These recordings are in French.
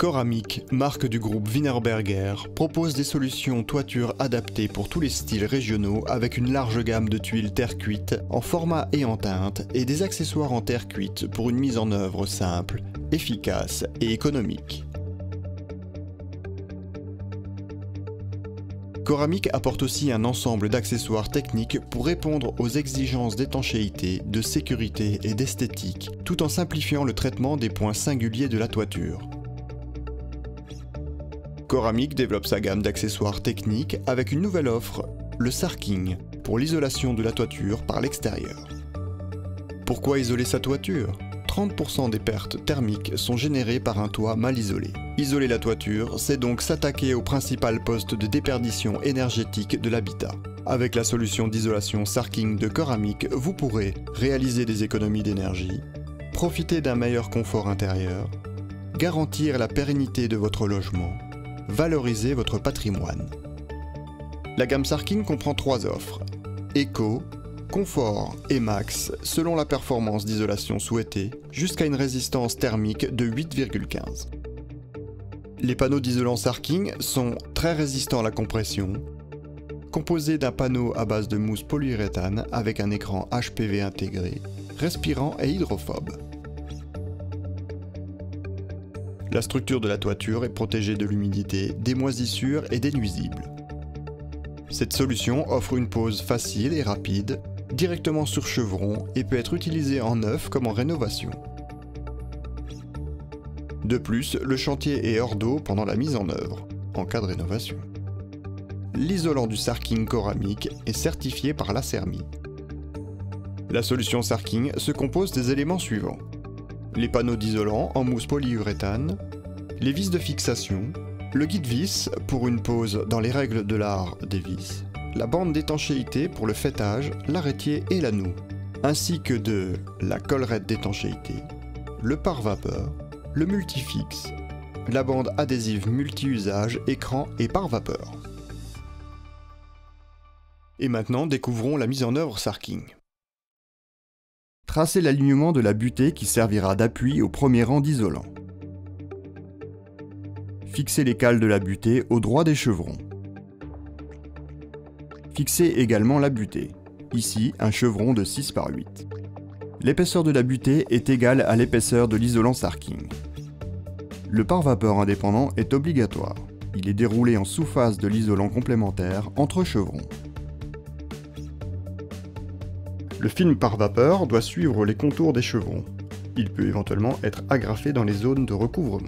Coramic, marque du groupe Wienerberger, propose des solutions toiture adaptées pour tous les styles régionaux avec une large gamme de tuiles terre cuite en format et en teinte et des accessoires en terre cuite pour une mise en œuvre simple, efficace et économique. Coramic apporte aussi un ensemble d'accessoires techniques pour répondre aux exigences d'étanchéité, de sécurité et d'esthétique, tout en simplifiant le traitement des points singuliers de la toiture. Coramic développe sa gamme d'accessoires techniques avec une nouvelle offre, le Sarking, pour l'isolation de la toiture par l'extérieur. Pourquoi isoler sa toiture ? 30% des pertes thermiques sont générées par un toit mal isolé. Isoler la toiture, c'est donc s'attaquer au principal poste de déperdition énergétique de l'habitat. Avec la solution d'isolation Sarking de Coramic, vous pourrez réaliser des économies d'énergie, profiter d'un meilleur confort intérieur, garantir la pérennité de votre logement, valoriser votre patrimoine. La gamme Sarking comprend 3 offres: Eco, Confort et Max, selon la performance d'isolation souhaitée, jusqu'à une résistance thermique de 8,15. Les panneaux d'isolant Sarking sont très résistants à la compression, composés d'un panneau à base de mousse polyuréthane avec un écran HPV intégré, respirant et hydrophobe. La structure de la toiture est protégée de l'humidité, des moisissures et des nuisibles. Cette solution offre une pose facile et rapide, directement sur chevron et peut être utilisée en neuf comme en rénovation. De plus, le chantier est hors d'eau pendant la mise en œuvre, en cas de rénovation. L'isolant du Sarking Coramic est certifié par l'ACERMI. La solution Sarking se compose des éléments suivants: les panneaux d'isolant en mousse polyuréthane, les vis de fixation, le guide vis pour une pose dans les règles de l'art des vis, la bande d'étanchéité pour le faîtage, l'arrêtier et la noue, ainsi que de la collerette d'étanchéité, le pare-vapeur, le multifixe, la bande adhésive multi-usage, écran et pare-vapeur. Et maintenant, découvrons la mise en œuvre Sarking. Tracez l'alignement de la butée qui servira d'appui au premier rang d'isolant. Fixez les cales de la butée au droit des chevrons. Fixez également la butée, ici un chevron de 6 par 8. L'épaisseur de la butée est égale à l'épaisseur de l'isolant Sarking. Le pare-vapeur indépendant est obligatoire. Il est déroulé en sous-face de l'isolant complémentaire entre chevrons. Le film pare-vapeur doit suivre les contours des chevrons. Il peut éventuellement être agrafé dans les zones de recouvrement.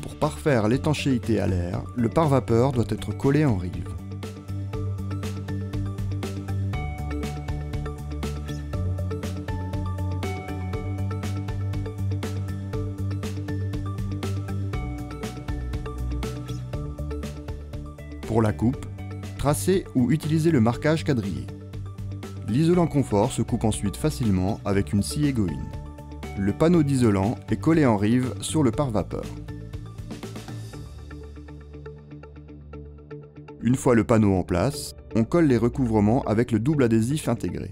Pour parfaire l'étanchéité à l'air, le pare-vapeur doit être collé en rive. Pour la coupe, tracez ou utilisez le marquage quadrillé. L'isolant confort se coupe ensuite facilement avec une scie égoïne. Le panneau d'isolant est collé en rive sur le pare-vapeur. Une fois le panneau en place, on colle les recouvrements avec le double adhésif intégré.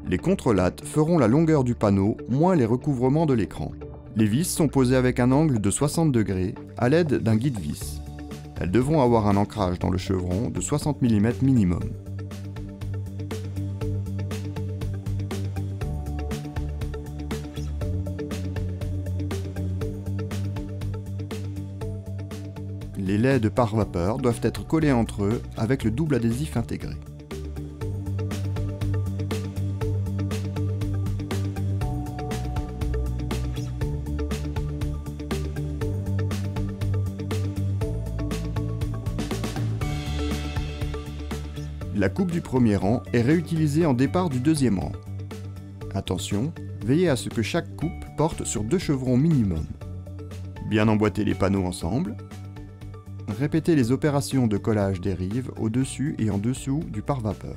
Les contrelattes feront la longueur du panneau moins les recouvrements de l'écran. Les vis sont posées avec un angle de 60 degrés à l'aide d'un guide vis. Elles devront avoir un ancrage dans le chevron de 60 mm minimum. Les laits de pare-vapeur doivent être collés entre eux avec le double adhésif intégré. La coupe du premier rang est réutilisée en départ du deuxième rang. Attention, veillez à ce que chaque coupe porte sur 2 chevrons minimum. Bien emboîter les panneaux ensemble. Répétez les opérations de collage des rives au-dessus et en dessous du pare-vapeur.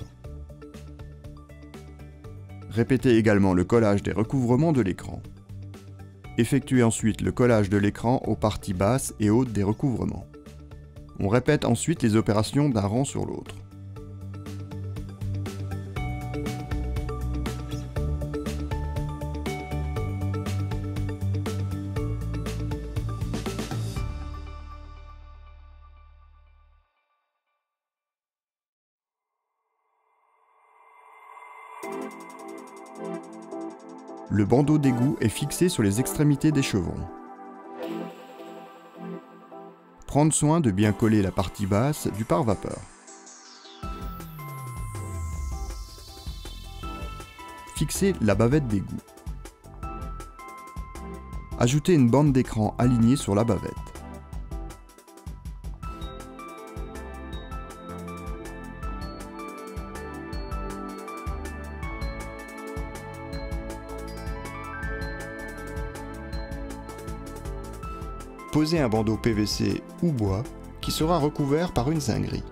Répétez également le collage des recouvrements de l'écran. Effectuez ensuite le collage de l'écran aux parties basses et hautes des recouvrements. On répète ensuite les opérations d'un rang sur l'autre. Le bandeau d'égout est fixé sur les extrémités des chevrons. Prendre soin de bien coller la partie basse du pare-vapeur. Fixer la bavette d'égout. Ajouter une bande d'écran alignée sur la bavette. Poser un bandeau PVC ou bois qui sera recouvert par une zinguerie.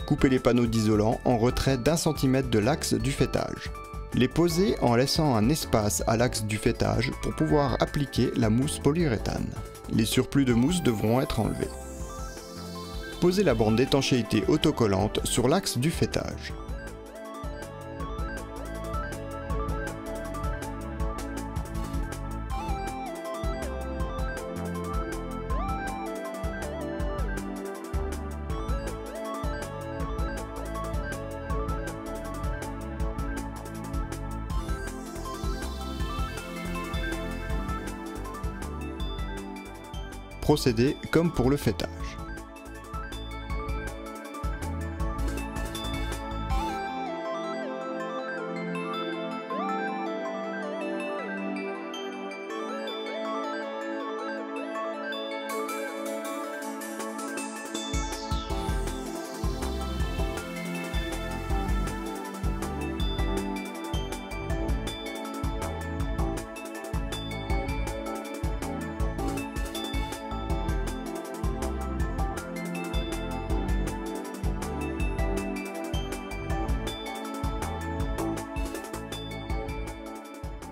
Couper les panneaux d'isolant en retrait d'1 cm de l'axe du faîtage. Les poser en laissant un espace à l'axe du faîtage pour pouvoir appliquer la mousse polyuréthane. Les surplus de mousse devront être enlevés. Poser la bande d'étanchéité autocollante sur l'axe du faîtage. Procédez comme pour le faîtage.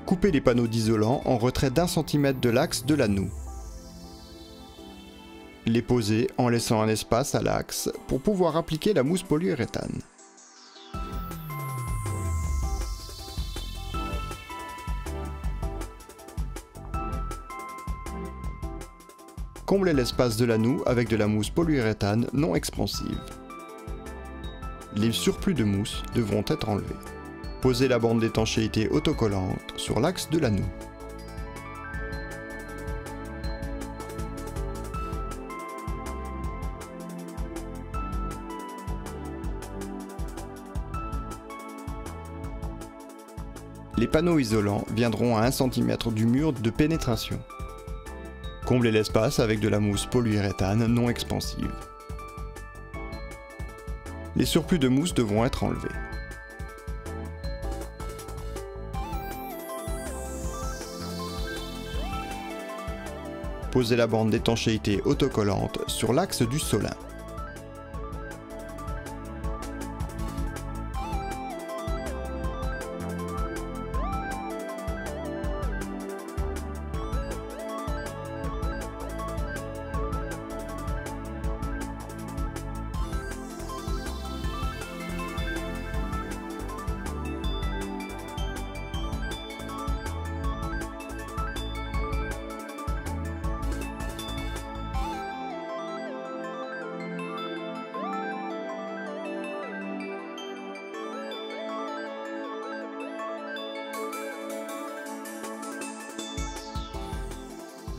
Couper les panneaux d'isolant en retrait d'1 cm de l'axe de la noue. Les poser en laissant un espace à l'axe pour pouvoir appliquer la mousse polyuréthane. Combler l'espace de la noue avec de la mousse polyuréthane non expansive. Les surplus de mousse devront être enlevés. Posez la bande d'étanchéité autocollante sur l'axe de la noue. Les panneaux isolants viendront à 1 cm du mur de pénétration. Comblez l'espace avec de la mousse polyuréthane non expansive. Les surplus de mousse devront être enlevés. Posez la bande d'étanchéité autocollante sur l'axe du solin.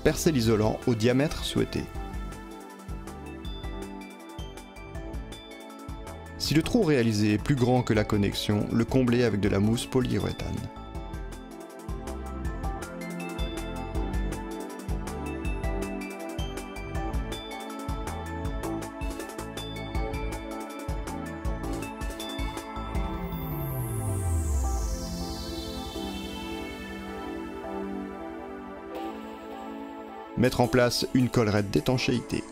Percez l'isolant au diamètre souhaité. Si le trou réalisé est plus grand que la connexion, le comblez avec de la mousse polyuréthane. Mettre en place une collerette d'étanchéité.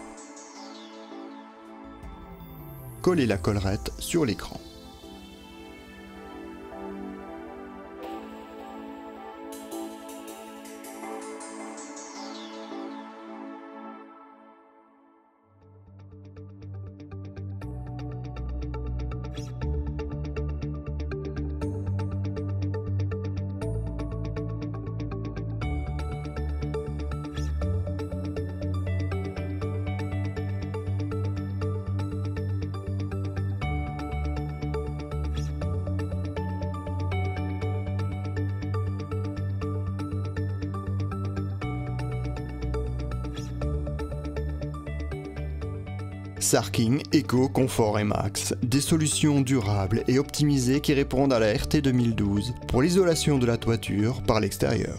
coller la collerette sur l'écran. Sarking, Eco, Confort et Max, des solutions durables et optimisées qui répondent à la RT 2012 pour l'isolation de la toiture par l'extérieur.